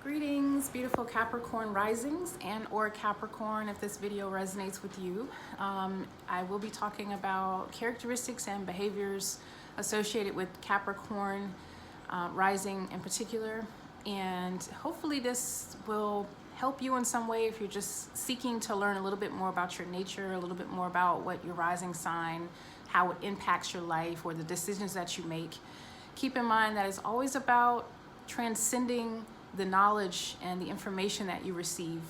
Greetings, beautiful Capricorn risings and or Capricorn if this video resonates with you. I will be talking about characteristics and behaviors associated with Capricorn rising in particular. And hopefully this will help you in some way if you're just seeking to learn a little bit more about your nature, a little bit more about what your rising sign, how it impacts your life or the decisions that you make. Keep in mind that it's always about transcending the knowledge and the information that you receive.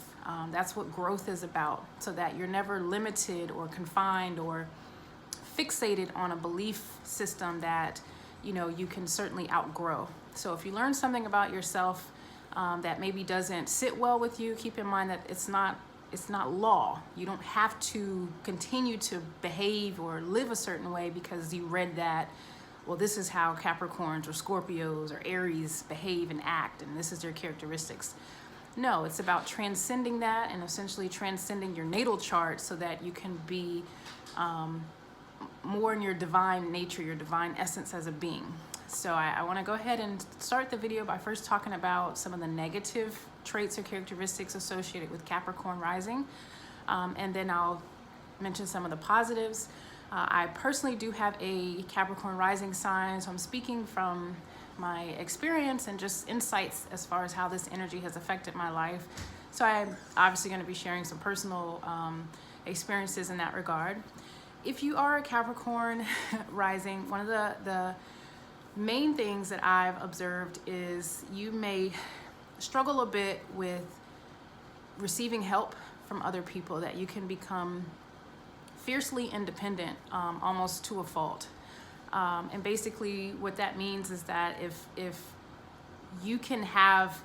That's what growth is about, so that you're never limited or confined or fixated on a belief system that you can certainly outgrow. So if you learn something about yourself that maybe doesn't sit well with you, keep in mind that it's not law. You don't have to continue to behave or live a certain way because you read that, well, this is how Capricorns or Scorpios or Aries behave and act, and this is their characteristics. No, it's about transcending that and essentially transcending your natal chart so that you can be more in your divine nature, your divine essence as a being. So I want to go ahead and start the video by first talking about some of the negative traits or characteristics associated with Capricorn rising, and then I'll mention some of the positives. I personally do have a Capricorn rising sign, so I'm speaking from my experience and just insights as far as how this energy has affected my life. So I'm obviously going to be sharing some personal experiences in that regard. If you are a Capricorn rising, one of the main things that I've observed is you may struggle a bit with receiving help from other people, that you can become fiercely independent, almost to a fault. And basically what that means is that if you can have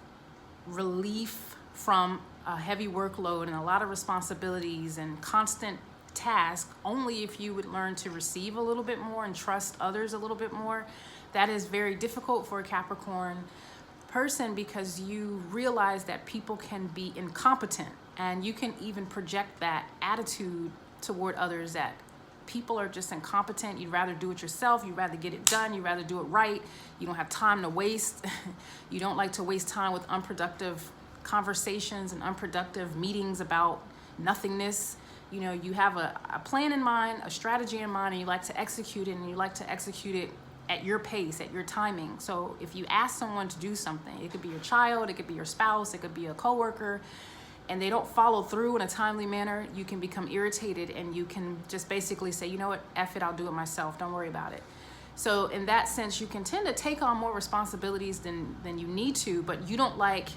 relief from a heavy workload and a lot of responsibilities and constant tasks, only if you would learn to receive a little bit more and trust others a little bit more. That is very difficult for a Capricorn person because you realize that people can be incompetent, and you can even project that attitude toward others, that people are just incompetent. You'd rather do it yourself. You'd rather get it done. You'd rather do it right. You don't have time to waste. You don't like to waste time with unproductive conversations and unproductive meetings about nothingness. You have a plan in mind, a strategy in mind, and you like to execute it, and you like to execute it at your pace, at your timing. So if you ask someone to do something, it could be your child, it could be your spouse, it could be a coworker, and they don't follow through in a timely manner, you can become irritated, and you can just basically say, you know what, F it, I'll do it myself, don't worry about it. So in that sense, you can tend to take on more responsibilities than you need to, but you don't like,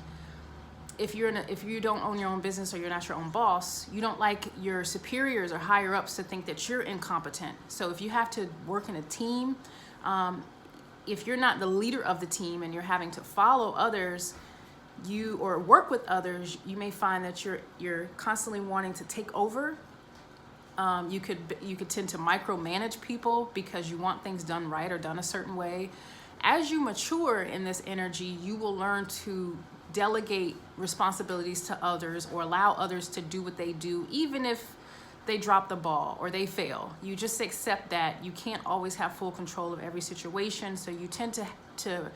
if you don't own your own business or you're not your own boss, you don't like your superiors or higher ups to think that you're incompetent. So if you have to work in a team, if you're not the leader of the team and you're having to follow others, or work with others, you may find that you're constantly wanting to take over. You could tend to micromanage people because you want things done right or done a certain way. As you mature in this energy, you will learn to delegate responsibilities to others or allow others to do what they do, even if they drop the ball or they fail. You just accept that you can't always have full control of every situation, so you tend to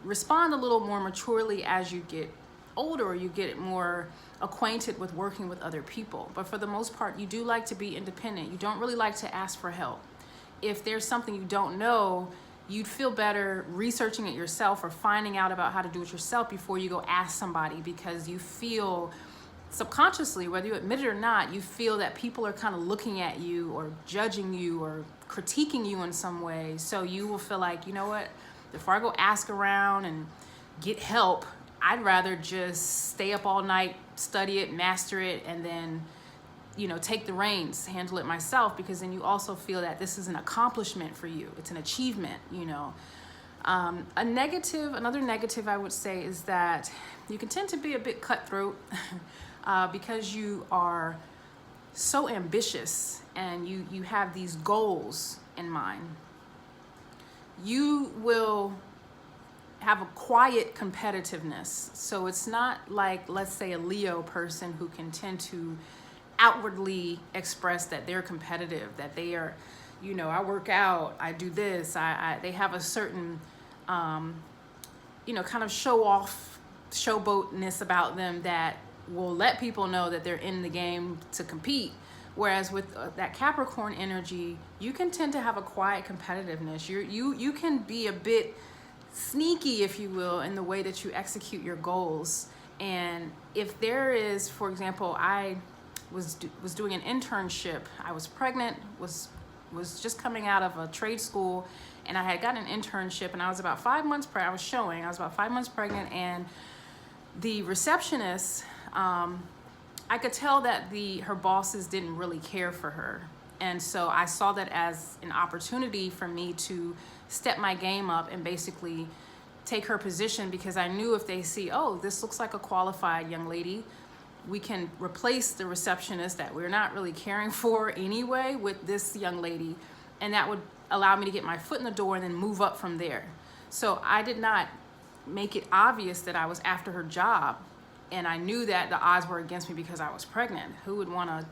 respond a little more maturely as you get older, or you get more acquainted with working with other people. But for the most part, you do like to be independent. You don't really like to ask for help. If there's something you don't know, you'd feel better researching it yourself or finding out about how to do it yourself before you go ask somebody, because you feel subconsciously, whether you admit it or not, you feel that people are kind of looking at you or judging you or critiquing you in some way. So you will feel like, you know what, before I go ask around and get help, I'd rather just stay up all night, study it, master it, and then, take the reins, handle it myself, because then you also feel that this is an accomplishment for you. It's an achievement, Another negative I would say is that you can tend to be a bit cutthroat because you are so ambitious and you have these goals in mind. You will have a quiet competitiveness. So it's not like, let's say, a Leo person who can tend to outwardly express that they're competitive, that they are, I work out, I do this, they have a certain, kind of show off showboatness about them that will let people know that they're in the game to compete. Whereas with that Capricorn energy, you can tend to have a quiet competitiveness. You can be a bit sneaky, if you will, in the way that you execute your goals. And if there is, for example, I was doing an internship. I was pregnant, was just coming out of a trade school, and I had gotten an internship, and I was about 5 months pregnant. I was about 5 months pregnant, and the receptionist, I could tell that her bosses didn't really care for her. And so I saw that as an opportunity for me to step my game up and basically take her position, because I knew if they see, oh, this looks like a qualified young lady, we can replace the receptionist that we're not really caring for anyway with this young lady. And that would allow me to get my foot in the door and then move up from there. So I did not make it obvious that I was after her job. And I knew that the odds were against me because I was pregnant. Who would want to,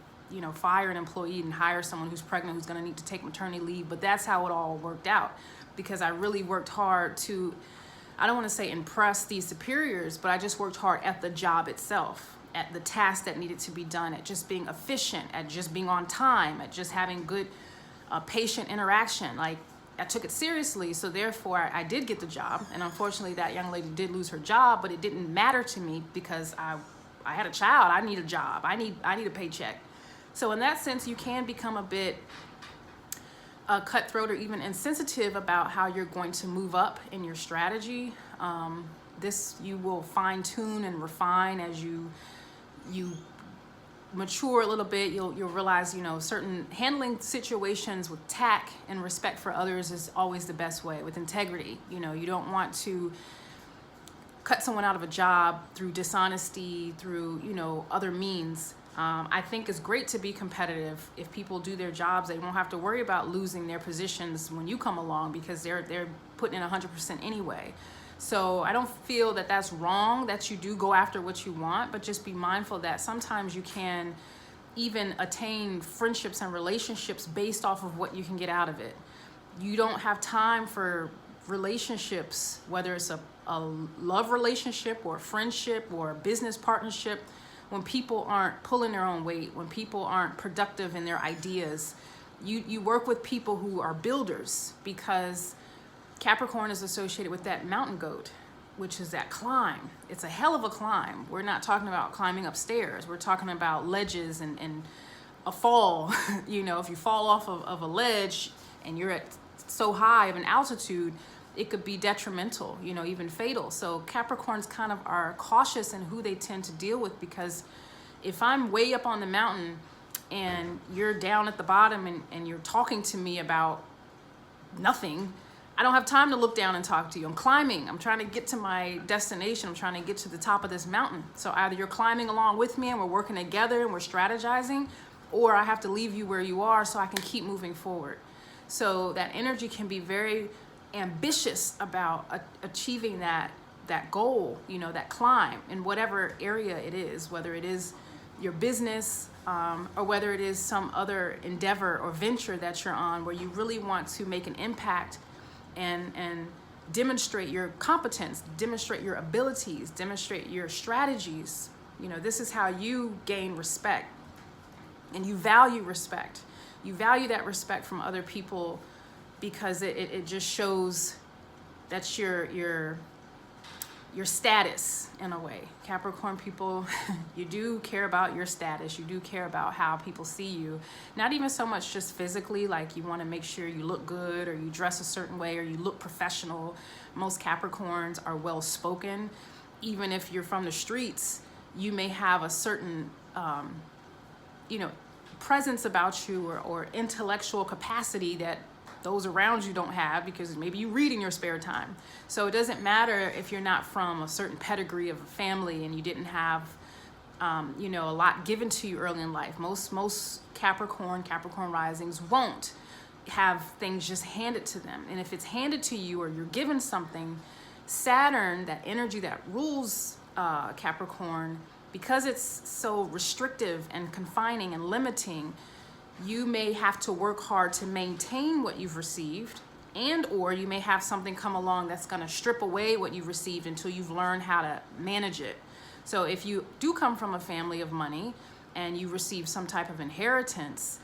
fire an employee and hire someone who's pregnant, who's going to need to take maternity leave? But that's how it all worked out, because I really worked hard to, I don't want to say impress these superiors, but I just worked hard at the job itself, at the task that needed to be done, at just being efficient, at just being on time, at just having good patient interaction. Like, I took it seriously, so therefore I did get the job. And unfortunately, that young lady did lose her job, but it didn't matter to me because I had a child. I need a job. I need a paycheck. So in that sense, you can become a bit cutthroat or even insensitive about how you're going to move up in your strategy. This you will fine tune and refine as you mature a little bit. You'll realize, certain handling situations with tact and respect for others is always the best way, with integrity. You don't want to cut someone out of a job through dishonesty, through, other means. I think it's great to be competitive. If people do their jobs, they won't have to worry about losing their positions when you come along, because they're putting in 100% anyway. So I don't feel that that's wrong, that you do go after what you want, but just be mindful that sometimes you can even attain friendships and relationships based off of what you can get out of it. You don't have time for relationships, whether it's a love relationship or a friendship or a business partnership, when people aren't pulling their own weight, when people aren't productive in their ideas. You work with people who are builders, because Capricorn is associated with that mountain goat, which is that climb. It's a hell of a climb. We're not talking about climbing upstairs. We're talking about ledges and a fall. If you fall off of a ledge and you're at so high of an altitude, it could be detrimental, even fatal. So Capricorns kind of are cautious in who they tend to deal with, because if I'm way up on the mountain and you're down at the bottom and you're talking to me about nothing, I don't have time to look down and talk to you. I'm climbing. I'm trying to get to my destination. I'm trying to get to the top of this mountain. So either you're climbing along with me and we're working together and we're strategizing, or I have to leave you where you are so I can keep moving forward. So that energy can be very ambitious about achieving that goal, that climb in whatever area it is, whether it is your business or whether it is some other endeavor or venture that you're on, where you really want to make an impact and demonstrate your competence, demonstrate your abilities, demonstrate your strategies. This is how you gain respect, and you value respect. You value that respect from other people, because it just shows that's your status in a way. Capricorn people, you do care about your status. You do care about how people see you. Not even so much just physically, like you want to make sure you look good or you dress a certain way or you look professional. Most Capricorns are well spoken. Even if you're from the streets, you may have a certain, presence about you or intellectual capacity that those around you don't have, because maybe you read in your spare time. So it doesn't matter if you're not from a certain pedigree of a family and you didn't have, a lot given to you early in life. Most Capricorn risings won't have things just handed to them. And if it's handed to you or you're given something, Saturn, that energy that rules Capricorn, because it's so restrictive and confining and limiting, you may have to work hard to maintain what you've received, And or you may have something come along that's going to strip away what you've received until you've learned how to manage it. So if you do come from a family of money and you receive some type of inheritance,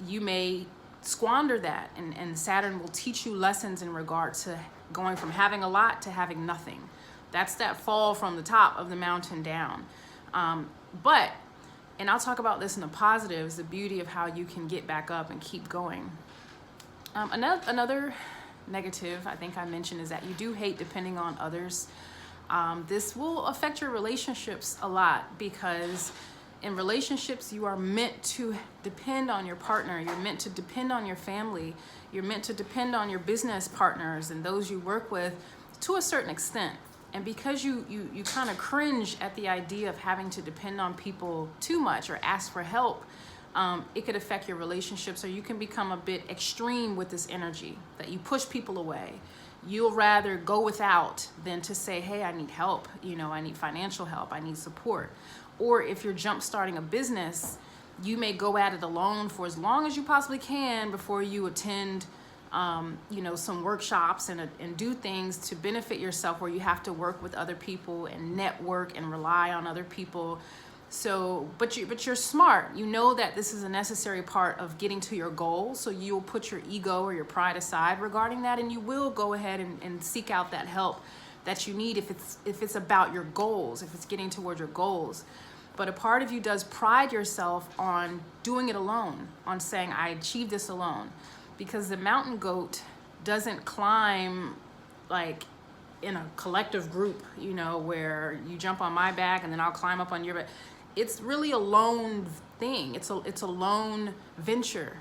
you may squander that, and Saturn will teach you lessons in regard to going from having a lot to having nothing. That's that fall from the top of the mountain down. But I'll talk about this in the positives, the beauty of how you can get back up and keep going. Another negative I think I mentioned is that you do hate depending on others. This will affect your relationships a lot, because in relationships you are meant to depend on your partner. You're meant to depend on your family. You're meant to depend on your business partners and those you work with to a certain extent. And because you kind of cringe at the idea of having to depend on people too much or ask for help, it could affect your relationships, or you can become a bit extreme with this energy that you push people away. You'll rather go without than to say, hey, I need help. I need financial help. I need support. Or if you're jump starting a business, you may go at it alone for as long as you possibly can before you attend some workshops and do things to benefit yourself, where you have to work with other people and network and rely on other people. So, but you're smart. You know that this is a necessary part of getting to your goal. So you'll put your ego or your pride aside regarding that, and you will go ahead and seek out that help that you need if it's about your goals, if it's getting toward your goals. But a part of you does pride yourself on doing it alone, on saying, I achieved this alone. Because the mountain goat doesn't climb like in a collective group, where you jump on my back and then I'll climb up on your back. It's really a lone thing. It's a lone venture.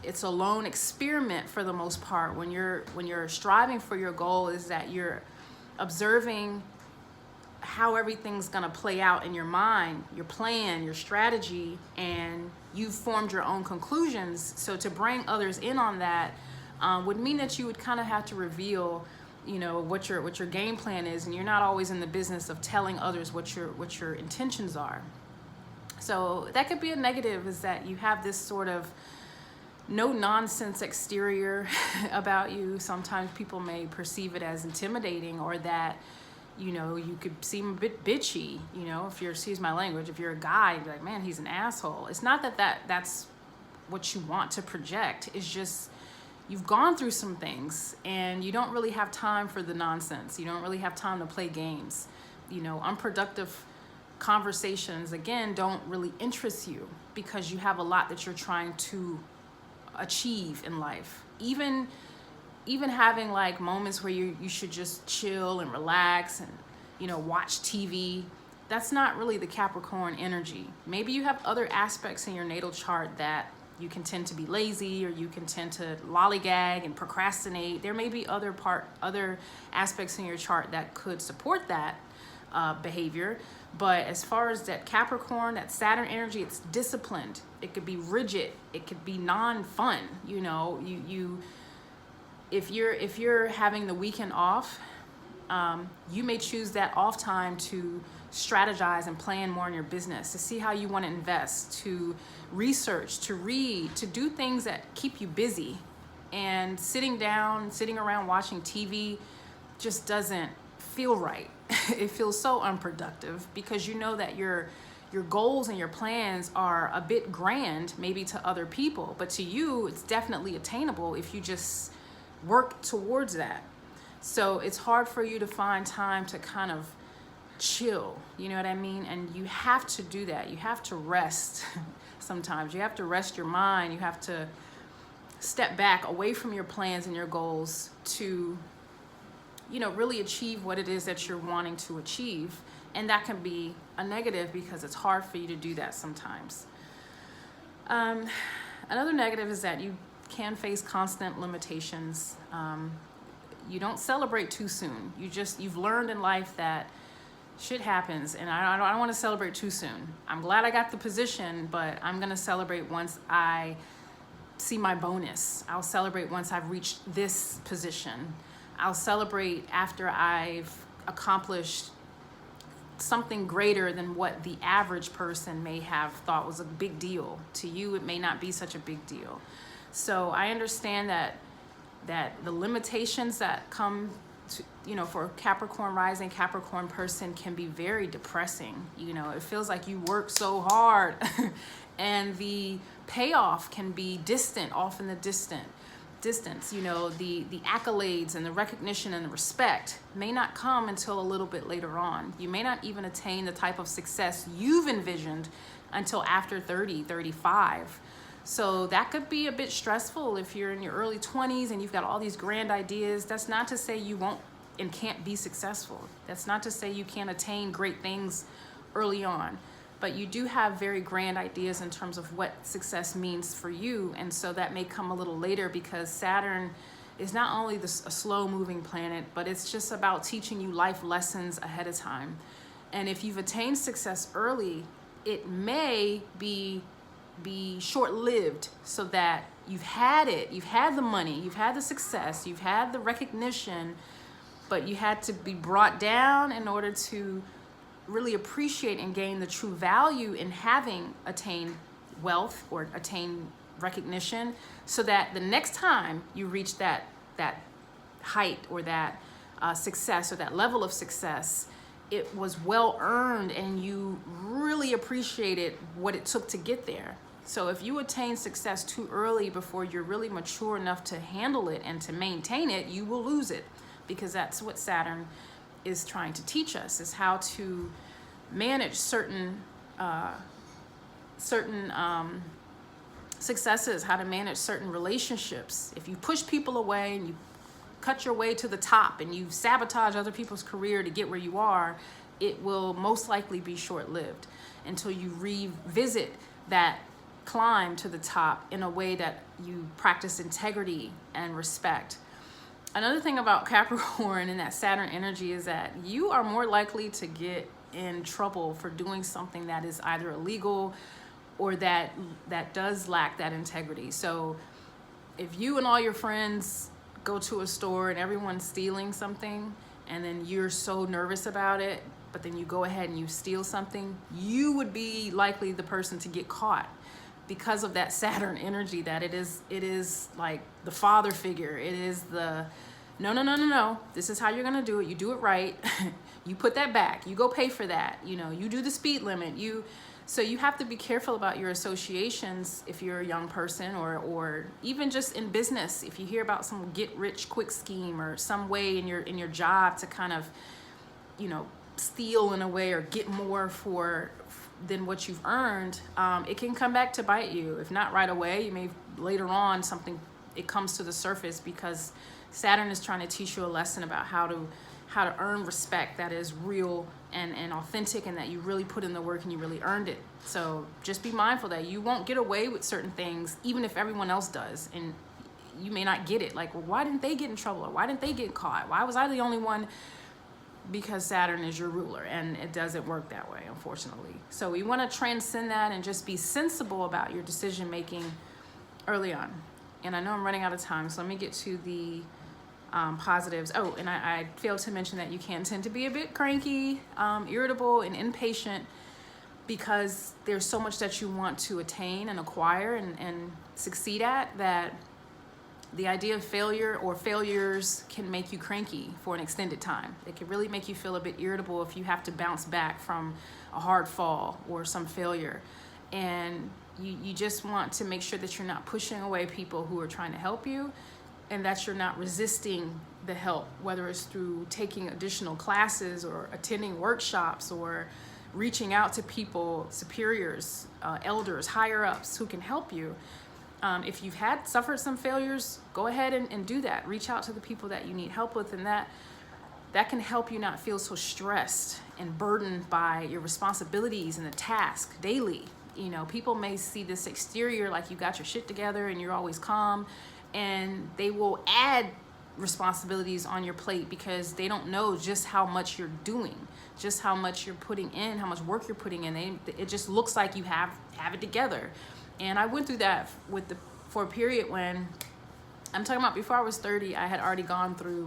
It's a lone experiment for the most part. When you're striving for your goal, is that you're observing how everything's going to play out in your mind, your plan, your strategy, and you've formed your own conclusions. So to bring others in on that would mean that you would kind of have to reveal, what your game plan is, and you're not always in the business of telling others what your intentions are. So that could be a negative, is that you have this sort of no nonsense exterior about you. Sometimes people may perceive it as intimidating, or that you could seem a bit bitchy, if you're, excuse my language, if you're a guy, you're like, man, he's an asshole. It's not that's what you want to project. It's just, you've gone through some things and you don't really have time for the nonsense. You don't really have time to play games. Unproductive conversations, again, don't really interest you, because you have a lot that you're trying to achieve in life. Even having like moments where you should just chill and relax and watch TV, that's not really the Capricorn energy. Maybe you have other aspects in your natal chart that you can tend to be lazy, or you can tend to lollygag and procrastinate. There may be other aspects in your chart that could support that behavior. But as far as that Capricorn, that Saturn energy, it's disciplined. It could be rigid. It could be non-fun. If you're having the weekend off, you may choose that off time to strategize and plan more in your business, to see how you want to invest, to research, to read, to do things that keep you busy. And sitting around watching TV just doesn't feel right. It feels so unproductive, because you know that your goals and your plans are a bit grand maybe to other people, but to you it's definitely attainable if you just work towards that. So it's hard for you to find time to kind of chill, you know what I mean? And you have to do that. You have to rest. Sometimes you have to rest your mind. You have to step back away from your plans and your goals to really achieve what it is that you're wanting to achieve. And that can be a negative, because it's hard for you to do that sometimes. Another negative is that you can face constant limitations. You don't celebrate too soon. You've learned in life that shit happens, and I don't want to celebrate too soon. I'm glad I got the position, but I'm going to celebrate once I see my bonus. I'll celebrate once I've reached this position. I'll celebrate after I've accomplished something greater than what the average person may have thought was a big deal. To you, it may not be such a big deal. So I understand that that the limitations that come to, for Capricorn rising, Capricorn person can be very depressing. It feels like you work so hard and the payoff can be distant, off in the distance. The accolades and the recognition and the respect may not come until a little bit later on. You may not even attain the type of success you've envisioned until after 30, 35. So that could be a bit stressful if you're in your early 20s and you've got all these grand ideas. That's not to say you won't and can't be successful. That's not to say you can't attain great things early on. But you do have very grand ideas in terms of what success means for you. And so that may come a little later, because Saturn is not only a slow moving planet, but it's just about teaching you life lessons ahead of time. And if you've attained success early, it may be short-lived, so that you've had the money, you've had the success, you've had the recognition, but you had to be brought down in order to really appreciate and gain the true value in having attained wealth or attained recognition, so that the next time you reach that height or that success or that level of success, it was well earned and you really appreciated what it took to get there. So if you attain success too early, before you're really mature enough to handle it and to maintain it, you will lose it, because that's what Saturn is trying to teach us, is how to manage certain successes, how to manage certain relationships. If you push people away and you cut your way to the top and you sabotage other people's career to get where you are, it will most likely be short-lived until you revisit that climb to the top in a way that you practice integrity and respect. Another thing about Capricorn and that Saturn energy is that you are more likely to get in trouble for doing something that is either illegal or that does lack that integrity. So if you and all your friends go to a store and everyone's stealing something, and then you're so nervous about it, but then you go ahead and you steal something, you would be likely the person to get caught, because of that Saturn energy, that it is like the father figure. It is the no, this is how you're gonna do it. You do it right. You put that back. You go pay for that. You do the speed limit. So you have to be careful about your associations if you're a young person, or even just in business. If you hear about some get rich quick scheme or some way in your job to kind of, steal in a way or get more than what you've earned, it can come back to bite you. If not right away, you may later on it comes to the surface, because Saturn is trying to teach you a lesson about how to earn respect that is real and authentic, and that you really put in the work and you really earned it. So just be mindful that you won't get away with certain things, even if everyone else does, and you may not get it. Like, well, why didn't they get in trouble? Or why didn't they get caught? Why was I the only one? Because Saturn is your ruler, and it doesn't work that way, unfortunately. So we want to transcend that and just be sensible about your decision making early on. And I know I'm running out of time, so let me get to the positives. Oh, and I failed to mention that you can tend to be a bit cranky, irritable, and impatient, because there's so much that you want to attain and acquire and succeed at, that the idea of failure or failures can make you cranky for an extended time. It can really make you feel a bit irritable if you have to bounce back from a hard fall or some failure. And you just want to make sure that you're not pushing away people who are trying to help you, and that you're not resisting the help, whether it's through taking additional classes or attending workshops or reaching out to people, superiors, elders, higher ups who can help you. If you've suffered some failures, go ahead and do that. Reach out to the people that you need help with, and that can help you not feel so stressed and burdened by your responsibilities and the task daily. People may see this exterior like you got your shit together and you're always calm, and they will add responsibilities on your plate because they don't know just how much you're doing, just how much you're putting in, how much work you're putting in. It just looks like you have it together. And I went through that for a period when, I'm talking about before I was 30, I had already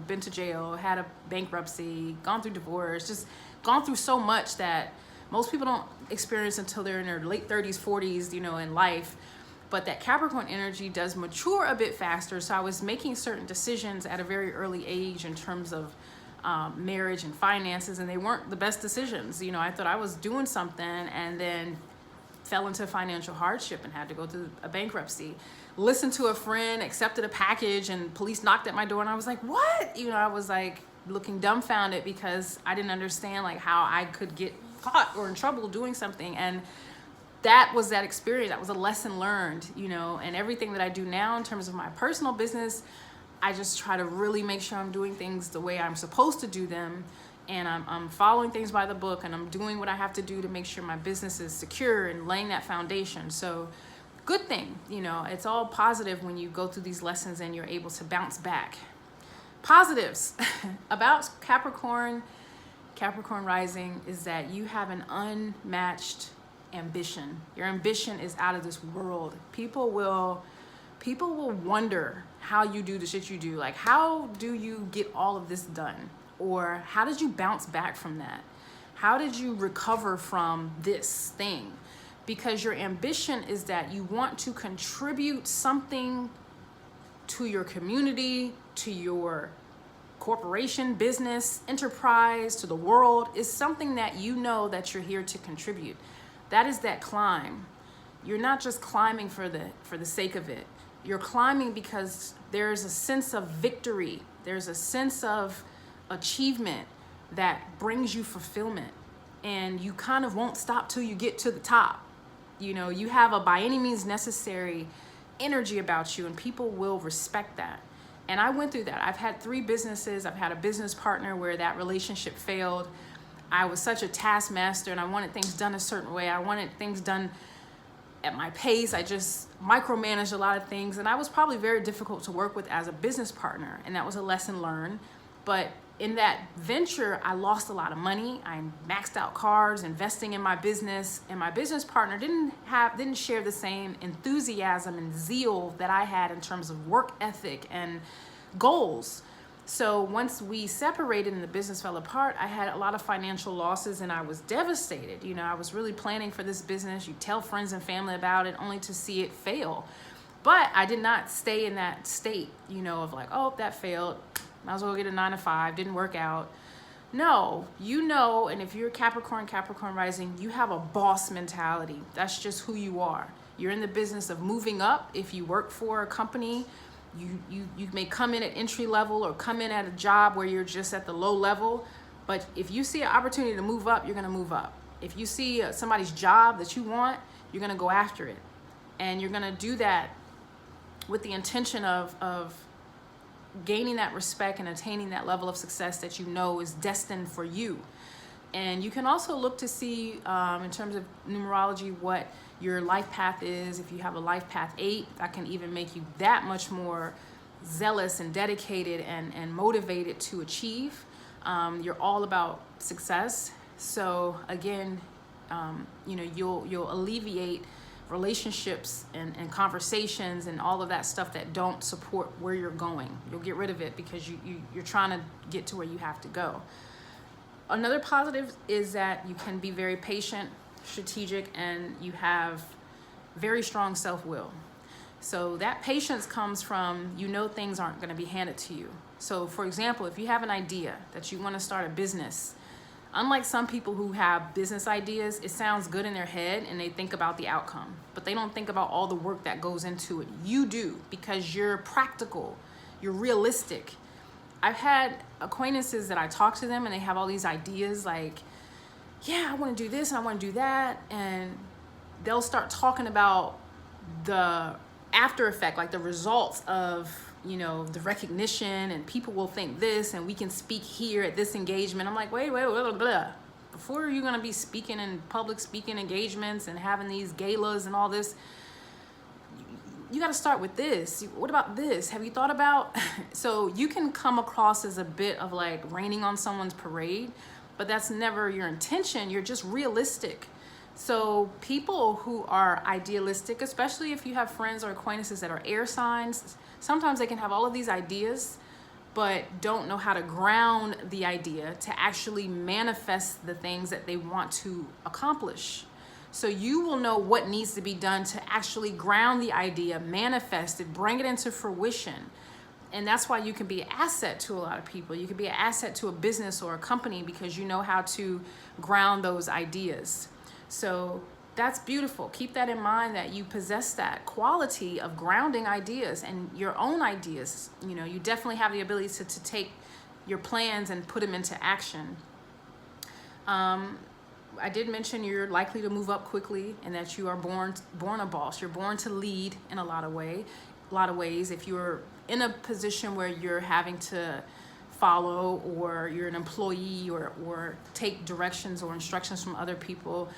been to jail, had a bankruptcy, gone through divorce, just gone through so much that most people don't experience until they're in their late 30s, 40s, in life. But that Capricorn energy does mature a bit faster. So I was making certain decisions at a very early age in terms of marriage and finances, and they weren't the best decisions. You know, I thought I was doing something and then fell into financial hardship and had to go through a bankruptcy. Listened to a friend, accepted a package, and police knocked at my door, and I was like, what? You know, I was like looking dumbfounded because I didn't understand like how I could get caught or in trouble doing something. And that was that experience. That was a lesson learned, you know. And everything that I do now in terms of my personal business, I just try to really make sure I'm doing things the way I'm supposed to do them, and I'm following things by the book, and I'm doing what I have to do to make sure my business is secure and laying that foundation. So good thing, you know, it's all positive when you go through these lessons and you're able to bounce back. Positives about Capricorn rising is that you have an unmatched ambition. Your ambition is out of this world. People will wonder how you do the shit you do. Like, how do you get all of this done? Or how did you bounce back from that? How did you recover from this thing? Because your ambition is that you want to contribute something to your community, to your corporation, business, enterprise, to the world. Is something that you know that you're here to contribute. That is that climb. You're not just climbing for the sake of it. You're climbing because there's a sense of victory. There's a sense of achievement that brings you fulfillment. And you kind of won't stop till you get to the top. You know, you have a by any means necessary energy about you, and people will respect that. And I went through that. I've had 3 businesses. I've had a business partner where that relationship failed. I was such a taskmaster, and I wanted things done a certain way. I wanted things done at my pace. I just micromanaged a lot of things, and I was probably very difficult to work with as a business partner, and that was a lesson learned. But in that venture, I lost a lot of money. I maxed out cards, investing in my business, and my business partner didn't share the same enthusiasm and zeal that I had in terms of work ethic and goals. So once we separated and the business fell apart, I had a lot of financial losses, and I was devastated. You know, I was really planning for this business. You tell friends and family about it only to see it fail. But I did not stay in that state, you know, of like, oh, that failed. Might as well get a 9-to-5, didn't work out. No, you know, and if you're Capricorn rising, you have a boss mentality. That's just who you are. You're in the business of moving up. If you work for a company, you may come in at entry level or come in at a job where you're just at the low level. But if you see an opportunity to move up, you're going to move up. If you see somebody's job that you want, you're going to go after it. And you're going to do that with the intention of gaining that respect and attaining that level of success that you know is destined for you. And you can also look to see, in terms of numerology, what your life path is. If you have a life path 8, that can even make you that much more zealous and dedicated and motivated to achieve. You're all about success. So again, you know, you'll alleviate relationships and conversations and all of that stuff that don't support where you're going. You'll get rid of it because you're trying to get to where you have to go. Another positive is that you can be very patient, strategic, and you have very strong self-will. So that patience comes from, you know, things aren't going to be handed to you. So for example, if you have an idea that you want to start a business, unlike some people who have business ideas, it sounds good in their head and they think about the outcome, but they don't think about all the work that goes into it. You do, because you're practical, you're realistic. I've had acquaintances that I talk to them and they have all these ideas like, yeah, I want to do this and I want to do that. And they'll start talking about the after effect, like the results of, you know, the recognition, and people will think this, and we can speak here at this engagement. I'm like, wait, blah, blah, blah. Before you're going to be speaking in public speaking engagements and having these galas and all this, you got to start with this. What about this? Have you thought about? So you can come across as a bit of like raining on someone's parade, but that's never your intention. You're just realistic. So people who are idealistic, especially if you have friends or acquaintances that are air signs, sometimes they can have all of these ideas, but don't know how to ground the idea to actually manifest the things that they want to accomplish. So you will know what needs to be done to actually ground the idea, manifest it, bring it into fruition. And that's why you can be an asset to a lot of people. You can be an asset to a business or a company because you know how to ground those ideas. So that's beautiful. Keep that in mind, that you possess that quality of grounding ideas and your own ideas. You know, you definitely have the ability to take your plans and put them into action. I did mention you're likely to move up quickly and that you are born a boss. You're born to lead in a lot of ways. If you're in a position where you're having to follow, or you're an employee, or take directions or instructions from other people,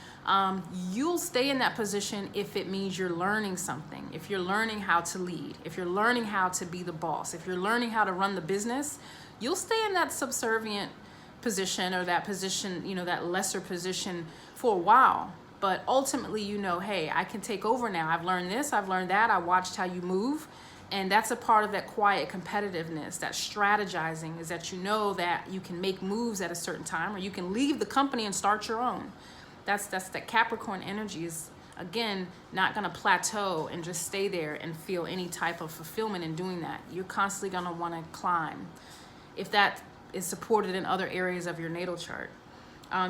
you'll stay in that position if it means you're learning something. If you're learning how to lead, if you're learning how to be the boss, if you're learning how to run the business, you'll stay in that subservient position, or that position, you know, that lesser position for a while. But ultimately, you know, hey, I can take over now. I've learned this, I've learned that, I watched how you move. And that's a part of that quiet competitiveness, that strategizing, is that you know that you can make moves at a certain time, or you can leave the company and start your own. That's that Capricorn energy is, again, not going to plateau and just stay there and feel any type of fulfillment in doing that. You're constantly going to want to climb, if that is supported in other areas of your natal chart.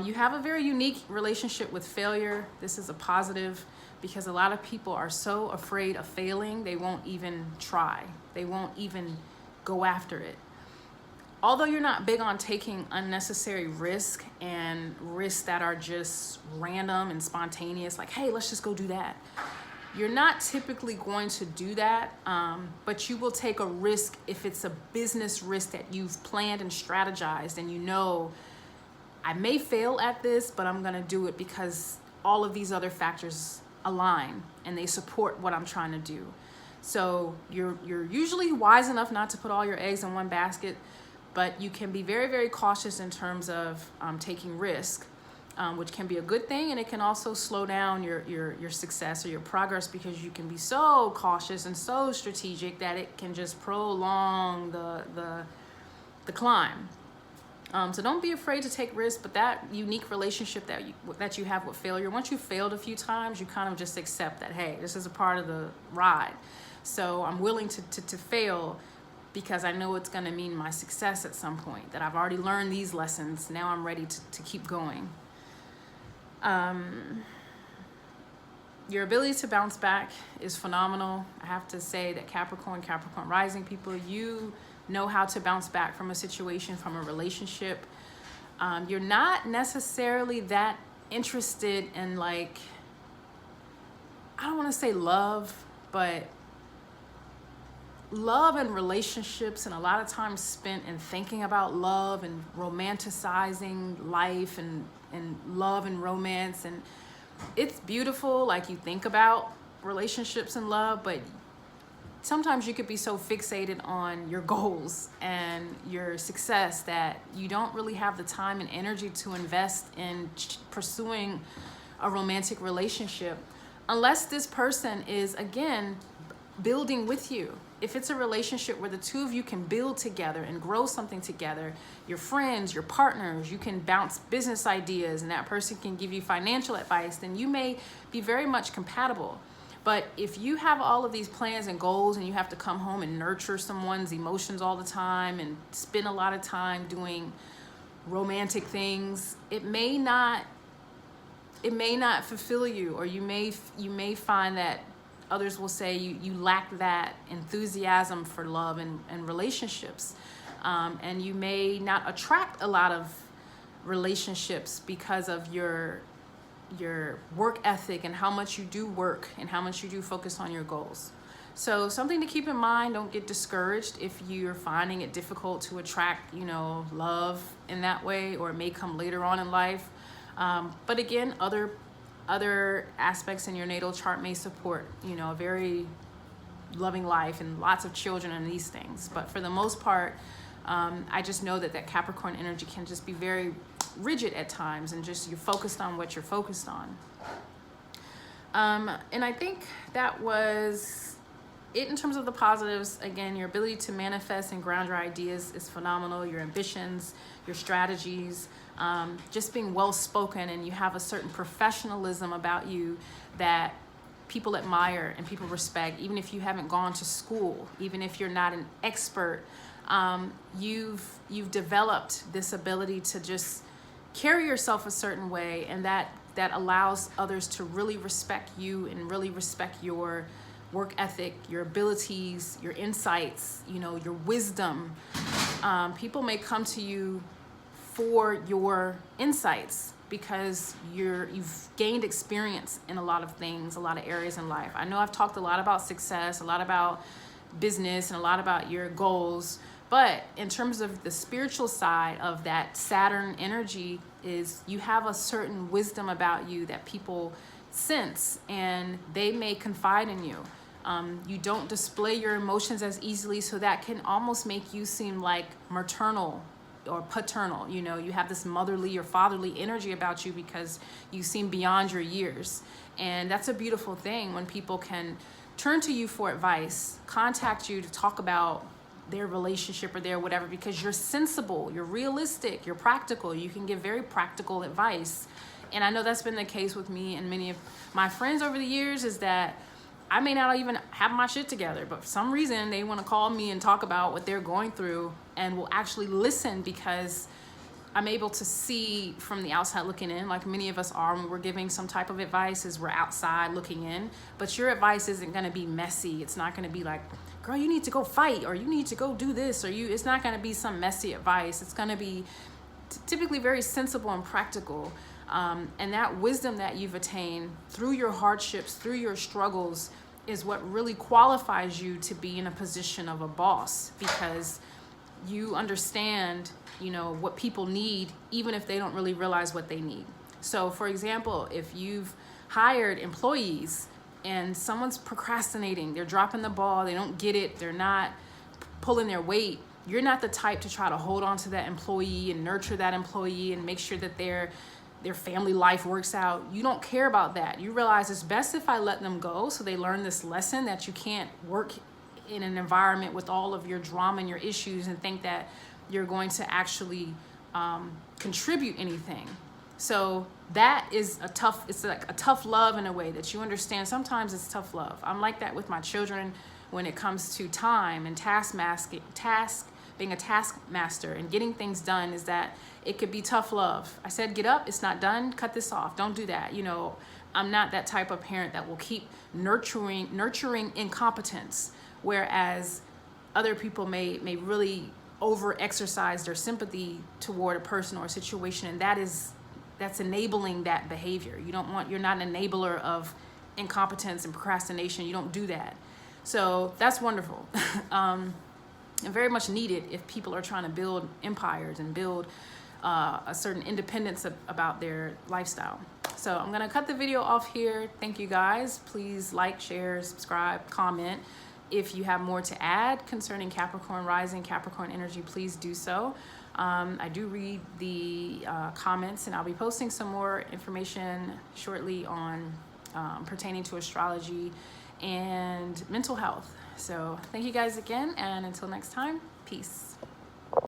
You have a very unique relationship with failure. This is a positive, because a lot of people are so afraid of failing, they won't even try. They won't even go after it. Although you're not big on taking unnecessary risk, and risks that are just random and spontaneous, like, hey, let's just go do that. You're not typically going to do that, but you will take a risk if it's a business risk that you've planned and strategized, and you know, I may fail at this, but I'm gonna do it because all of these other factors align and they support what I'm trying to do. So you're usually wise enough not to put all your eggs in one basket, but you can be very, very cautious in terms of taking risk, which can be a good thing, and it can also slow down your success or your progress, because you can be so cautious and so strategic that it can just prolong the climb. So don't be afraid to take risks, but that unique relationship that you have with failure, once you've failed a few times, you kind of just accept that, hey, this is a part of the ride. So I'm willing to fail, because I know it's going to mean my success at some point, that I've already learned these lessons. Now I'm ready to keep going. Your ability to bounce back is phenomenal. I have to say that Capricorn rising people, you know how to bounce back from a situation, from a relationship. You're not necessarily that interested in, like, I don't want to say love, but love and relationships, and a lot of time spent in thinking about love and romanticizing life and love and romance. And it's beautiful, like, you think about relationships and love, but sometimes you could be so fixated on your goals and your success that you don't really have the time and energy to invest in pursuing a romantic relationship, unless this person is, again, building with you. If it's a relationship where the two of you can build together and grow something together, your friends, your partners, you can bounce business ideas, and that person can give you financial advice, then you may be very much compatible. But if you have all of these plans and goals, and you have to come home and nurture someone's emotions all the time and spend a lot of time doing romantic things, it may not fulfill you, or you may find that others will say you lack that enthusiasm for love and relationships, and you may not attract a lot of relationships because of your work ethic and how much you do work and how much you do focus on your goals. So something to keep in mind. Don't get discouraged if you're finding it difficult to attract, love in that way, or it may come later on in life. But again, other aspects in your natal chart may support, a very loving life and lots of children and these things. But for the most part, I just know that Capricorn energy can just be very rigid at times, and just you're focused on what you're focused on. And I think that was it in terms of the positives, again, your ability to manifest and ground your ideas is phenomenal. Your ambitions, your strategies, just being well-spoken, and you have a certain professionalism about you that people admire and people respect, even if you haven't gone to school, even if you're not an expert. You've developed this ability to just carry yourself a certain way, and that allows others to really respect you and really respect your work ethic, your abilities, your insights, you know, your wisdom. People may come to you for your insights because you've gained experience in a lot of things, a lot of areas in life. I know I've talked a lot about success, a lot about business, and a lot about your goals, but in terms of the spiritual side of that Saturn energy, is you have a certain wisdom about you that people sense, and they may confide in you. You don't display your emotions as easily, so that can almost make you seem like maternal or paternal. You know, you have this motherly or fatherly energy about you because you seem beyond your years. And that's a beautiful thing when people can turn to you for advice, contact you to talk about their relationship or their whatever, because you're sensible, you're realistic, you're practical, you can give very practical advice. And I know that's been the case with me and many of my friends over the years, is that I may not even have my shit together, but for some reason they want to call me and talk about what they're going through, and will actually listen because I'm able to see from the outside looking in, like many of us are when we're giving some type of advice, is we're outside looking in. But your advice isn't going to be messy. It's not going to be like, girl, you need to go fight, or you need to go do this, or it's not going to be some messy advice. It's going to be typically very sensible and practical. And that wisdom that you've attained through your hardships, through your struggles, is what really qualifies you to be in a position of a boss, because you understand, you know, what people need, even if they don't really realize what they need. So for example, if you've hired employees and someone's procrastinating, they're dropping the ball, they don't get it, they're not pulling their weight, you're not the type to try to hold on to that employee and nurture that employee and make sure that their family life works out. You don't care about that. You realize it's best if I let them go, so they learn this lesson that you can't work in an environment with all of your drama and your issues and think that you're going to actually contribute anything. So that is it's like a tough love in a way that you understand. Sometimes it's tough love. I'm like that with my children when it comes to time and being a taskmaster and getting things done, is that it could be tough love. I said, get up, it's not done, cut this off, don't do that. You know, I'm not that type of parent that will keep nurturing incompetence, whereas other people may really over-exercise their sympathy toward a person or a situation, and that's enabling that behavior. You're not an enabler of incompetence and procrastination. You don't do that. So that's wonderful. And very much needed if people are trying to build empires and build a certain independence about their lifestyle. So I'm gonna cut the video off here. Thank you guys. Please like, share, subscribe, comment. If you have more to add concerning Capricorn rising, Capricorn energy, please do so. I do read the comments, and I'll be posting some more information shortly on pertaining to astrology and mental health. So thank you guys again, and until next time, peace.